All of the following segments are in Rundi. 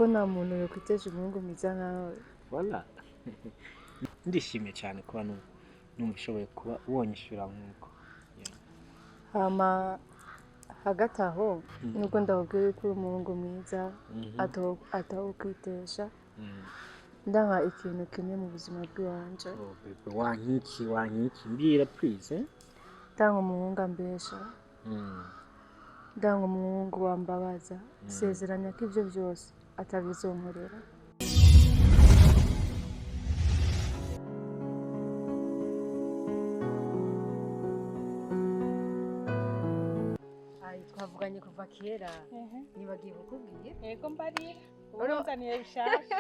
nta muntu yokwitesha umuhungu mwiza nkawe. Voilà. Ndishimye cyane kuba numva ushoboye kuba wonyishura nk'uko. Hama hagati aho nubwo ndakubwiye ko uri umuhungu mwiza atawukwitesha ndanga ikintu kimwe mu buzima bw'iwanje. Wanyiki mbwira please. Ndanga umuhungu ambesha, ndanga umuhungu wambabaza, sezeranya ko ibyo byose atabizonkorera. Twavuganye kuva kera nibagiye kukubwira. Yego mbarira urunzaniye bishasha.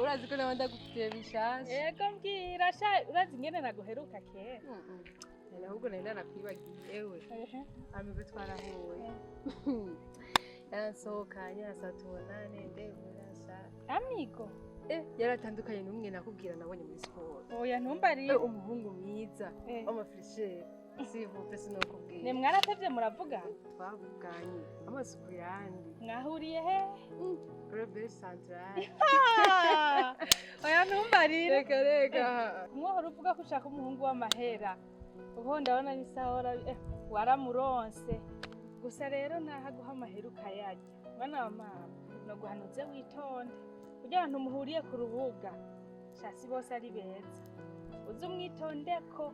Urazi ko nawe ndagufitiye bishasha. Yego mbwira urazi ingene naguheruka kera. Ahubwo nari narakwibagiye ewe. Amigo twarahuye. Yarasohokanye asatubonane ndebura. Amigo? Yaratandukanye n'umwe nakubwira nabonye muri siporo. Oya ntumbarire. Umuhungu mwiza w'amafresheri. Sivupe sinokubwira. Ne mwaratevye muravuga? Twavuganye amasuku yandi. Mwahuriye he? Rebel Central. Oya ntumbarire. Reka. Mwohora uvuga ko ushaka umuhungu w'amahera. Uho ndabona ni sahora waramuronse. Gusa rero nahaguha amahera ukayarya. Bana wa mama no guhanuze witonde. Kugira ngo muhuriye ku rubuga. Shasi bose ari beza. Uzi umwitondeko.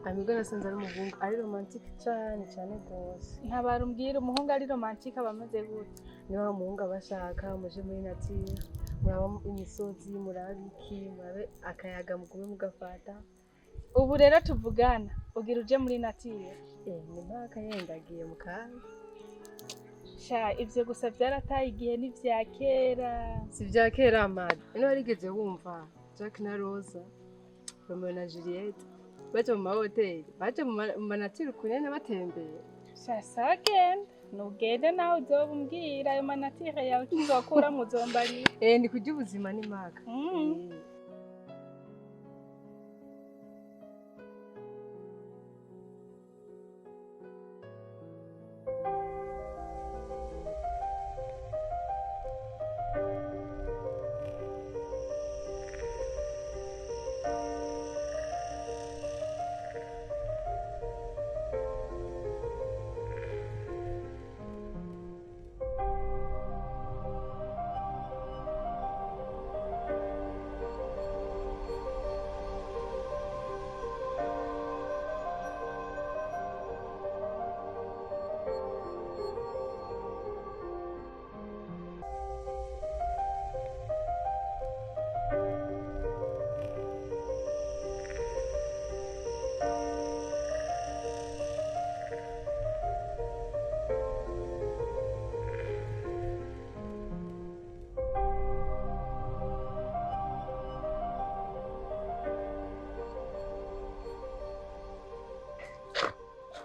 Amigo nasanze ari umuhungu ari romantique cyane rwose. Ntabarumbwira umuhungu ari romantique abamaze gute. Niba umuhungu abashaka muje muri nature muraba imisozi murabiki murabe akayaga mugume mugafata. Ubu rero tuvugana ugira uje muri nature. Ni mpaka yendagiye mu kazi. Sha ivyo gusa byarataye igihe n'ivya kera. Si vya kera amad. Ino warigeze wumva Jack na Rosa, Romeo na Juliet baje mu mahoteli, baje mu manatiri kunene batembeye. Sasa genda nugende nawe uzobumbwira ayo manatire yawe kizokura muzombari. Ndi kujya ubuzima ni maka.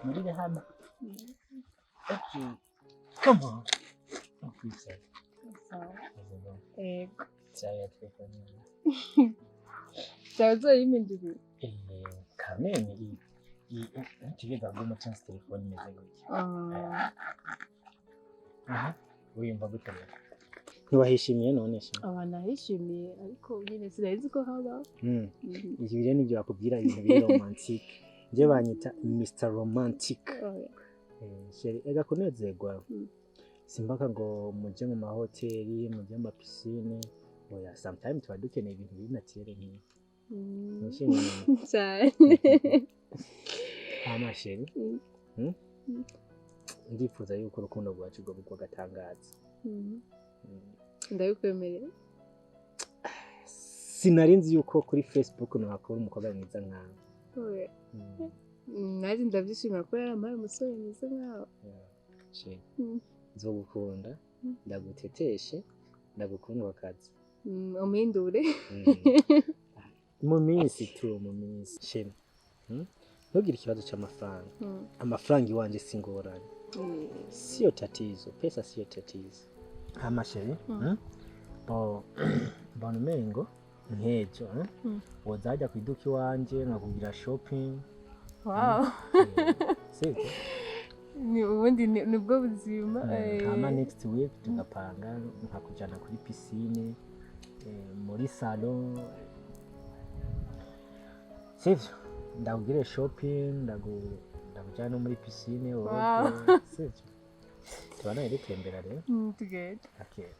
Maria Hannah. Okay. Come on. Oh, please. Saya telefoni. Chazo imindiri. Kamene ntigeza ngoma chance telefoni meze gutya. Wiyumva gute? Ntiwahishimiye none se? Nahishimiye ariko nyine sinzi ko haba. Ibi rero nibyo bakubwira ibintu biri romantique. Je banyita Mr. Romantic. Sheri ega kunezerwa. Simbaka ngo muje mu mahoteli, muje mu piscine. Oya sometimes tuba dukeneye ibintu biri naturel nk'ibi. Nishimye cyane. Sheri. Ndifuza yuko urukundo rwacu rwo bugwa gatangaza. Ndabikwemerera. Sinarinzi yuko kuri Facebook nakora umukobwa mwiza nkawe. Oya. Nari ndabyishimira ko yarampaye umusore mwiza nkawe. Sheri. Nzogukunda, ndaguteteshe, ndagukunda wakazi. Umindure. Mu minsi. Sheri. Ntugire ikibazo cy'amafaranga. Amafaranga iwanje singorane. Sio tatizo, pesa sio tatizo. Sheri. Bona mengo nkejo, wazajya ku iduka iwanje nkakugira shopping. Wow. Sibyo? ubundi nibwo buzima hama next week tugapanga nkakujana kuri piscine muri salon sivyo ndakugire shopping ndakujana no muri piscine sivyo tubana iritembera rero tugende okay.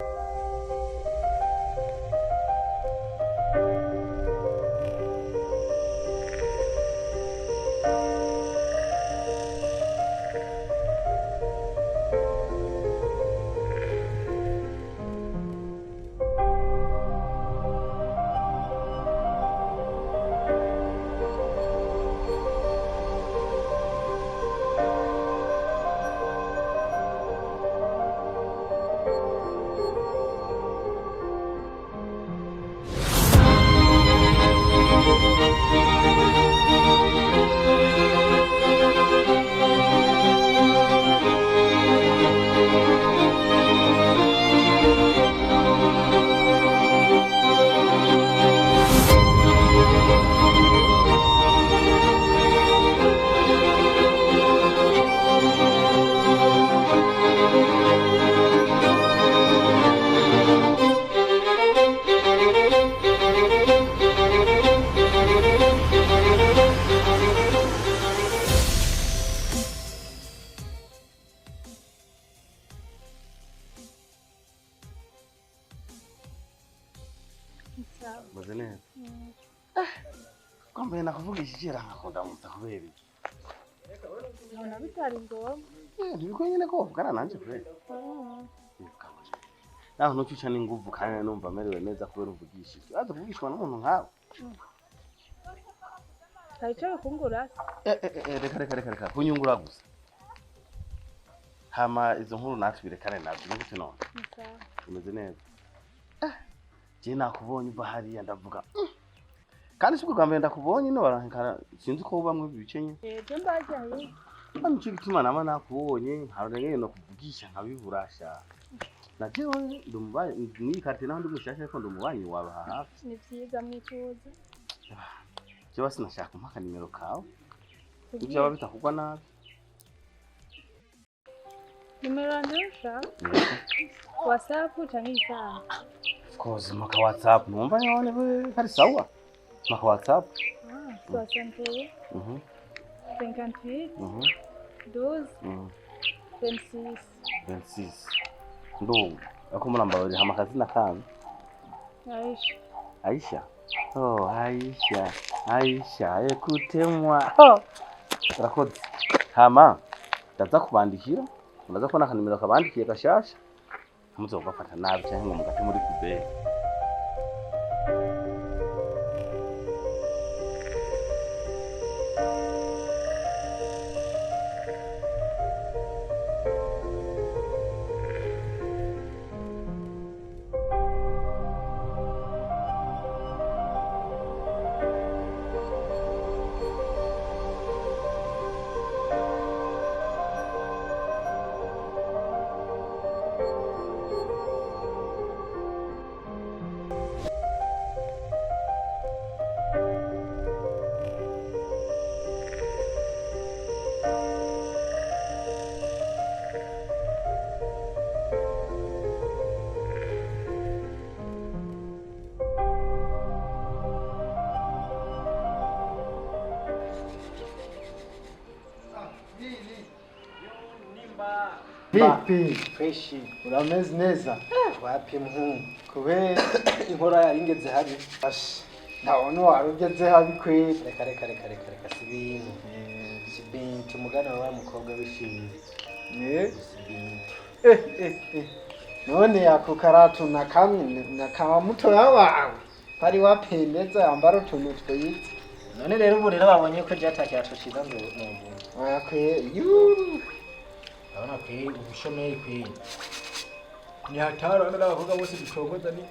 Muzene. Kwamba nakuvugishije nkakunda mutahuberi. Nona bitari ngombwa. Ndiko nyine ko vugana nanje kure. Naho ntucyuca n'inguvu kandi numva merewe neza kubera uvugishije. Aza kuvugishwa n'umuntu nkawe. Kaicho kungura. Reka kunyungura gusa. Hama izo nkuru natwe birekane nabyo gute none. Umeze neza. Je nakubonye uva hariya ndavuga. Kandi siko gambe ndakubonye no barankara sinzi ko ubamwe bicenye. Je mbaje ayi. Hano cyo gituma nama nakubonye harengeye no kuvugisha nkabiburasha. Najewe ndumubaye ni karte naho ndumushasha ko ndumubanyi wawe hafi. Ni vyiza mwituze. Je basi nashaka mpaka nimero kawe. Ibyo bitakugwa nabi. Nimero ndusha. WhatsApp cyangwa isaha. Koze maka WhatsApp numva yone we kari sawa. Maka WhatsApp. 61 58 12 26 ndo akumura mbabari hama kazina kan Aisha. Aisha. Oh Aisha ekutemwa. Rakoze hama ndaza kubandikira ndaza kubona kanimero kabandikiye gashasha muzo gufata nabi cyangwa ngo mugate muri kubere. Vipi fresh urameze neza wapi mhungu kubera inkora yaringeze habi ash nabona warugeze habi kwe reka sibintu mugana wa mukobwa bishimye none yako karatu na kama muto yawawe pari wapendeza yambara utuntu twitse none rero ubu rero babonye ko jatakiye tushiza ndo wakwe abana kwe ubushomeri kwe ni hataro anda bavuga bose bicogoza ni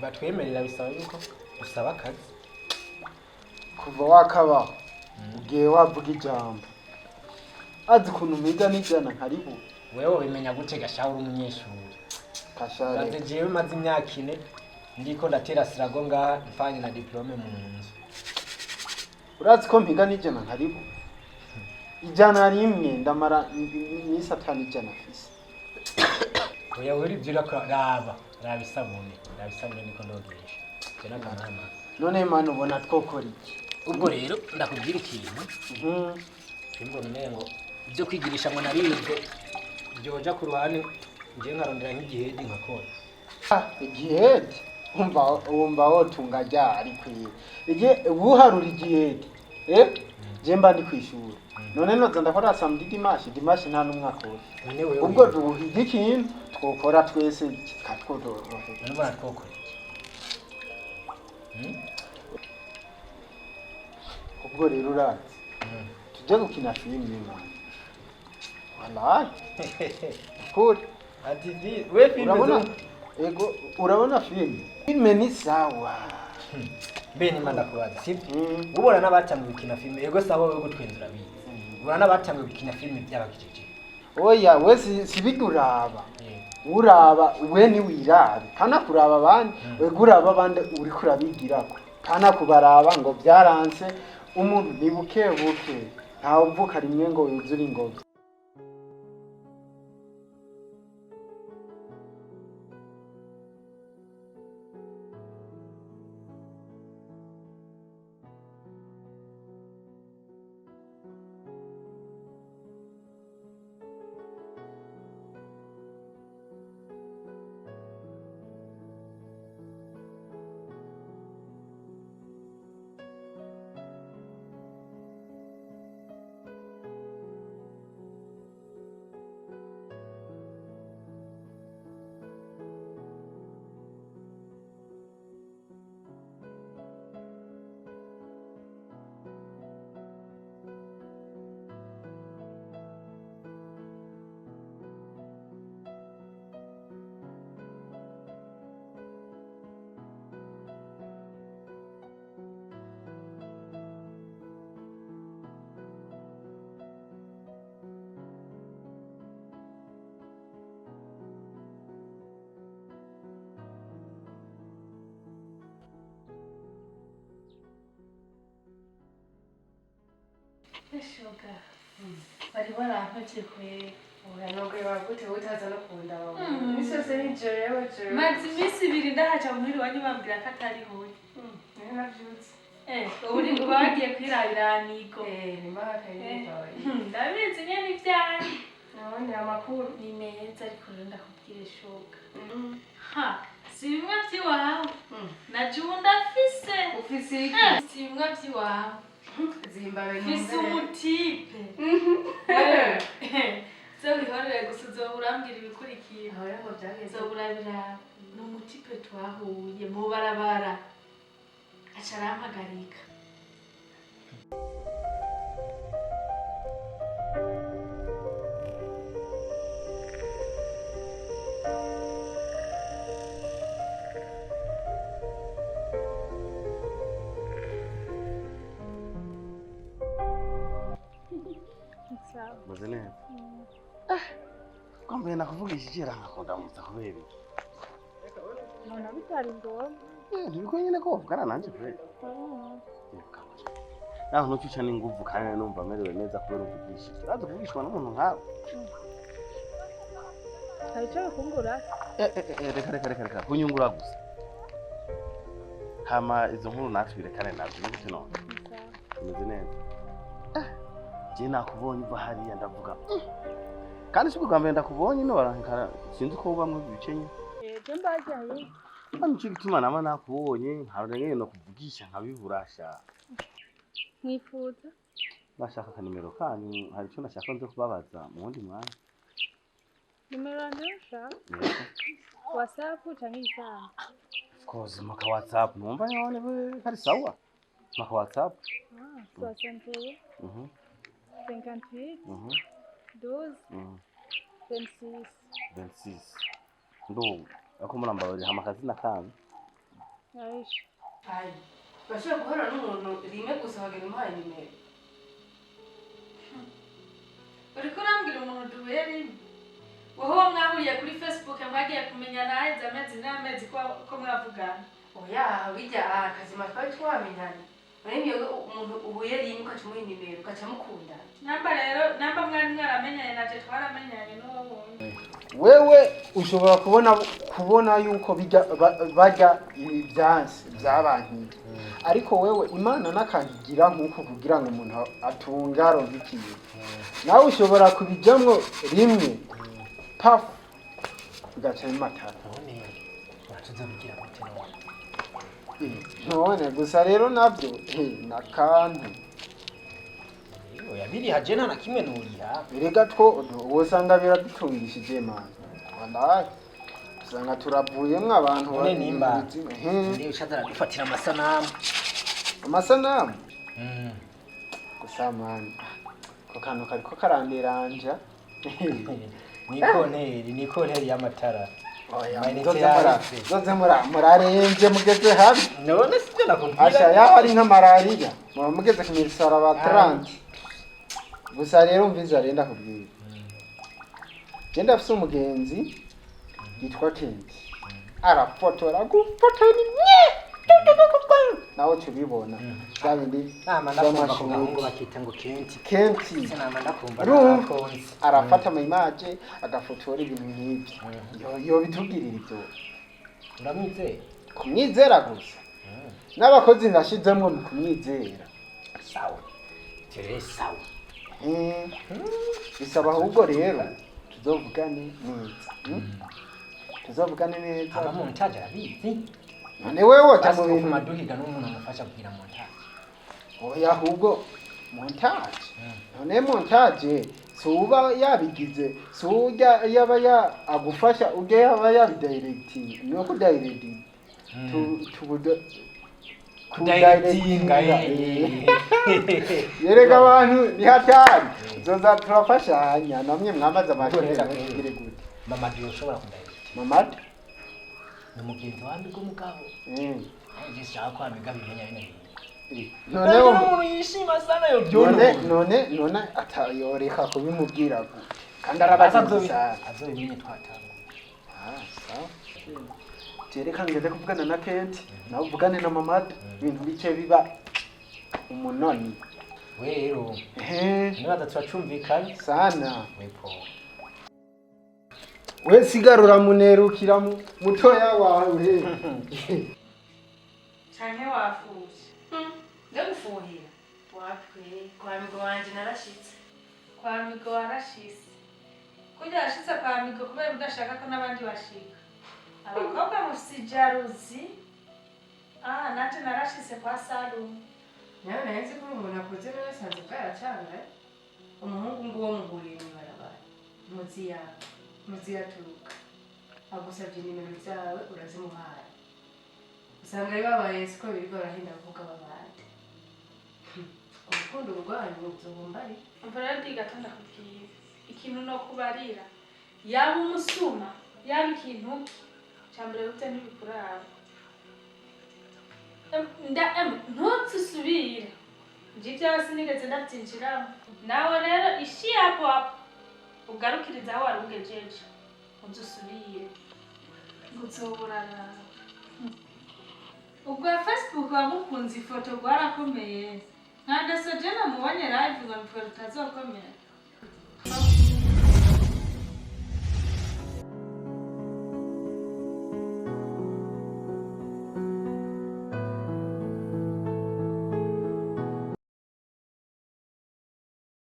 batwemerera bisaba yuko usaba akazi kuva wakaba ugiye wavuga ijambo azi kuntu miga nijana nkaribu wewe bimenya gute gashawura umunyeshuri kashare bande jewe maze imyaka 4 ndiko ndatera sirago ngaha mfanye na diplome mu nzu urazi ko mpiga nijana nkaribu ijana rimwe ndamara iminsi atanu ijana afise. Oya weri ibyo raba isabune niko ndogesha jena kamama. None mwana ubona twokora iki? Ubwo rero ndakubwira ikintu imbona umengo ibyo kwigirisha ngo naribwe byoja ku ruhande nje nkarondera nk'igihedi nkakora. Igihedi umva wotunga ryari kwiye ije ubuharura igihedi je mba ndi kwishura none noza ndakora samedi dimanche nta numwe akora ubwo duhiga ikintu twokora twese katwodorohe none baratwokora ubwo rero urazi tujye gukina filime mwana wallahi kuri ati we filime urabona ego urabona filime ni sawa bene imana kubaza sibyo ubona n'abatamwe gukina filime ego sawa we gutwenzura bize ubona n'abatamwe gukina filime by'abakijije oya we sibiduraba uraba we ni wirabe kana kuraba abandi we guraba abandi uri kurabigirako kana kubaraba ngo byaranse umuntu ni buke ntawe uvuka rimwe ngo yuzure ingobyi. Shoga. Bari barampatse kwe. Oya nubwo bagute utaza no kunda wawe. Nisose n'ijoro yawe. Mazi imisi ibiri ndahaca muhiri wanyu bambwira ko atari hoye. Nari navyutse. Uri ngo bagiye kwirabira nigo. Ni maka yitawe. Ndabizi nyene ivyani. Nabone amakuru ni meza ariko rero ndakubwire shoga. Ha, si bimwe vy'iwawe. Na junda afise. Ufise iki? Si bimwe vy'iwawe. Zimbawe Fise umutipe. Zobihorere gusa uzoburambwira ibikurikira. Aho rero byageze. Zoburabira n'umutipe twahuye mu barabara. Aca arampagarika. Maze neza. Kwambaye nakuvugishije nkakunda muza kubera. Nona bitari ngombwa. Nibiko nyene ko vugana nanje kweli. Naho ntucyuca n'inguvu kandi numva merewe neza kubera uvugishije. Uraza kuvugishwa n'umuntu nkawe. Hari icyo bikungura? Reka kunyungura gusa. Hama izo nkuru natwe birekane navyo n'igute none. Tumeze neza. Je nakubonye uva hariya ndavuga. Kandi siko gambe ndakubonye no barankara sinzi ko ubamwe bicenye. Je mbajaye. Nicyo gituma nama nakubonye nkarengeye no kuvugisha nkabiburasha. Mwifuza? Bashaka kanimero kanyu hari icyo nashaka nzo kubabaza mu wundi mwanya. Nimero ndasha? WhatsApp cyangwa isana? Of course maka WhatsApp numva yone we kari sawa. Maka WhatsApp. 61 58 12 26 ndo ako muramba bari hamakazina kanyu. Aisha. Hai. Bashobora guhora n'umuntu rimwe gusa bagenda umuhaye nimero. Uriko urambwira umuntu duhuye rimwe? Wowe mwahuriye kuri Facebook mwagiye kumenya nawe amezi n'amezi ko mwavugana. Oya bijya akazima twari twamenyanye. Uremye umuntu uhuye rimwe ukacumuha nimero ukacamukunda. Namba rero mwari mwaramenyanye naje twara waramenyanye n'uwo wundi wewe ushobora kubona yuko barya ibyansi byabankiye ariko wewe imana n'akangigira nk'uko kugira ngo umuntu atunge aronke ikintu nawe ushobora kubijyamo rimwe pafu ugaca matara none gusa rero nabyo nakantu oya biriha je nta na kimwe nuriha erega two wosanga biradutungishije mana wallahi usanga turavuyemwo abantu none nimba ndi ushadara dufatira amasanamu gusa mana ko kantu kariko karanderanja nikonteri y'amatara zoze murarenze mugeze habi none sibyo nakubwira asha yaho ari nka malariya muba mugeze ku misaraba 30 gusa rero mviza renda kubwira genda afise umugenzi yitwa Kenti arafotora gufotora nye nawe tubibona babindi n'amashuri bakita ngo Kenti sinama ndakumva arafata ama image agafotora ibintu nk'ibyo yo bitubwirira ibyo uramwizeye kumwizera gusa n'abakozi ndashizemwo mu kumwizera sawa tere sawa bisaba ahubwo rero tuzovugane neza aba montage arabizi none wewe wajya mu bintu maduhiga n'umuntu amufasha kugira montage oya ahubwo montage none montage suba yabigize sujya yaba agufasha ujye yaba yabidirecting no kudirecting kudirectinga yerega abantu ni hatari zoza turafashanya namwe mwamaze amashurira kugire gute mama dio ushobora kudirecting mama ni mugenzi wanjye bw'umugabo nje shaka kwa migabi menya bine none umuntu yishima sana yo byono none atayoreka kubimubwira gute kandi arabaza sana azobimenye twatanga sawa tereka ngeze kuvugana na Kenti nawe uvugane na mama ibintu bice biba umunoni rero nibaza turacumvikanye sana wepo we sigarura munerukira mutoya wawe canke wafuje ndagufuhira wapwe kwa migo wanje narashitse kwa migo warashise kurya yashitse kwa migo kubera udashaka ko n'abandi bashika abakobwa mufise ijaruzi nanje narashise kwa Salum nawe nahise ko umuntu akoze n'abasanze bwaracanga umuhungu ngo wo muhuriye mw'ibarabara muziyaturuka agusabye nimero zawe urazimuhaye usanga ari babaye siko birirwa barahinda kuvuga babandi urukundo rwanyu muzobumbari mvura ndigato ndakubwira ikintu no kubarira yaba umusuma yaba ikintu cyambere ute n'ibikuraba ntuzisubire nje byose nigeze ndabyinjiramo nawe rero ishi yapo ugarukiriza aho wari ugejeje uzusubire guzoburana ubwo Facebook wamukunze ifoto rwarakomeye nkandasoje namubonye live ngo mfere utazokomera